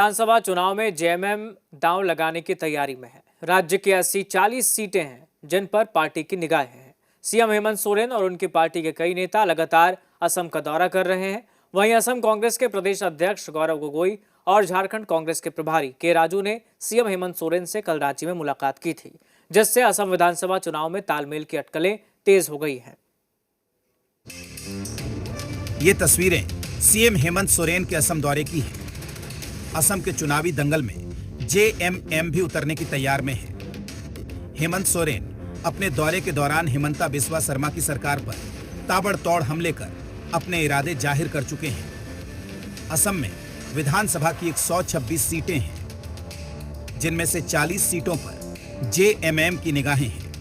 विधानसभा चुनाव में जेएमएम दांव लगाने की तैयारी में है। राज्य की 80-40 सीटें हैं जिन पर पार्टी की निगाहें हैं। सीएम हेमंत सोरेन और उनकी पार्टी के कई नेता लगातार असम का दौरा कर रहे हैं। वहीं असम कांग्रेस के प्रदेश अध्यक्ष गौरव गोगोई और झारखंड कांग्रेस के प्रभारी के राजू ने सीएम हेमंत सोरेन से कल रांची में मुलाकात की थी, जिससे असम विधानसभा चुनाव में तालमेल की अटकलें तेज हो गई हैं। ये तस्वीरें सीएम हेमंत सोरेन के असम दौरे की हैं। असम के चुनावी दंगल में जेएमएम भी उतरने की तैयार में है। हेमंत सोरेन अपने दौरे के दौरान हिमंता बिस्वा शर्मा की सरकार पर ताबड़तोड़ हमले कर अपने इरादे जाहिर कर चुके हैं। असम में विधानसभा की 126 सीटें हैं, जिनमें से 40 सीटों पर जेएमएम की निगाहें हैं।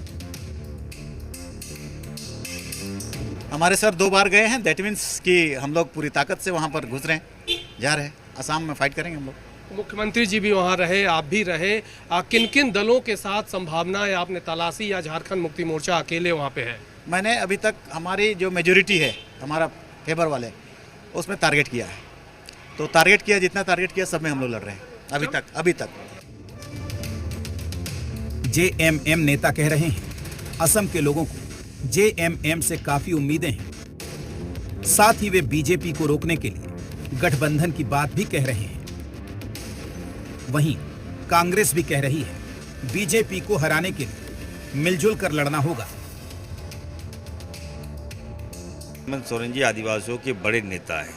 हमारे सर 2 बार गए हैं, दैट मीन्स कि हम लोग पूरी ताकत से वहाँ पर घुस रहे हैं, जा रहे हैं। असम में फाइट करेंगे हम लोग। मुख्यमंत्री जी भी वहाँ रहे, आप भी रहे, किन किन दलों के साथ संभावना है आपने तलाशी या झारखंड मुक्ति मोर्चा अकेले वहाँ पे है? मैंने अभी तक हमारी जो मेजोरिटी है हमारा फेवर वाले उसमें टारगेट किया है, तो टारगेट किया, जितना टारगेट किया सब में हम लोग लड़ रहे हैं अभी तक। जेएमएम नेता कह रहे हैं असम के लोगों को जेएमएम से काफी उम्मीदें हैं। साथ ही वे बीजेपी को रोकने के लिए गठबंधन की बात भी कह रहे हैं। वहीं कांग्रेस भी कह रही है बीजेपी को हराने के लिए मिलजुल कर लड़ना होगा। हेमंत सोरेन जी आदिवासियों के बड़े नेता हैं,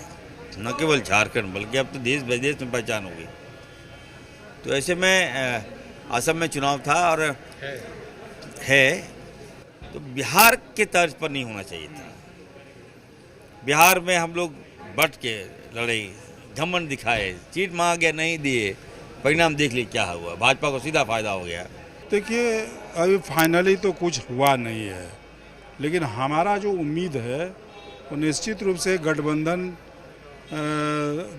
न केवल झारखंड बल्कि अब तो देश विदेश में पहचान हो गई। तो ऐसे में असम में चुनाव था और है तो बिहार के तर्ज पर नहीं होना चाहिए था। बिहार में हम लोग बट के लड़े, घमंड दिखाए, सीट मांगे नहीं दिए, परिणाम देख ली क्या हुआ। भाजपा को सीधा फायदा हो गया। देखिए, अभी फाइनली तो कुछ हुआ नहीं है, लेकिन हमारा जो उम्मीद है वो निश्चित रूप से गठबंधन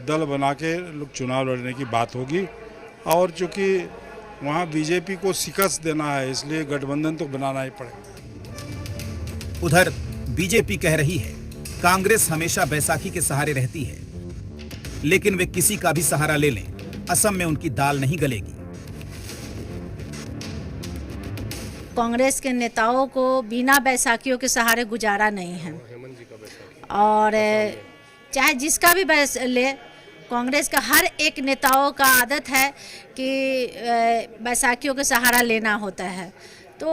दल बना के लोग चुनाव लड़ने की बात होगी। और चूँकि वहाँ बीजेपी को शिकस्त देना है, इसलिए गठबंधन तो बनाना ही पड़ेगा। उधर बीजेपी कह रही है कांग्रेस हमेशा बैसाखी के सहारे रहती है, लेकिन वे किसी का भी सहारा ले लें, असम में उनकी दाल नहीं गलेगी। कांग्रेस के नेताओं को बिना बैसाखियों के सहारे गुजारा नहीं है, और चाहे जिसका भी ले, कांग्रेस का हर एक नेताओं का आदत है कि बैसाखियों के सहारा लेना होता है। तो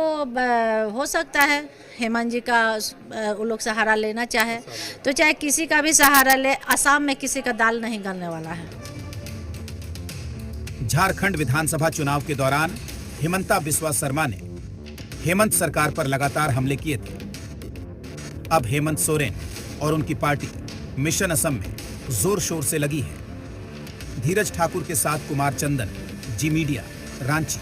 हो सकता है हेमंत जी का वो लोग सहारा लेना चाहे, तो चाहे किसी का भी सहारा ले, असम में किसी का दाल नहीं गलने वाला है। झारखंड विधानसभा चुनाव के दौरान हिमंता बिस्वा शर्मा ने हेमंत सरकार पर लगातार हमले किए थे। अब हेमंत सोरेन और उनकी पार्टी मिशन असम में जोर शोर से लगी है। धीरज ठाकुर के साथ कुमार चंदन, जी मीडिया, रांची।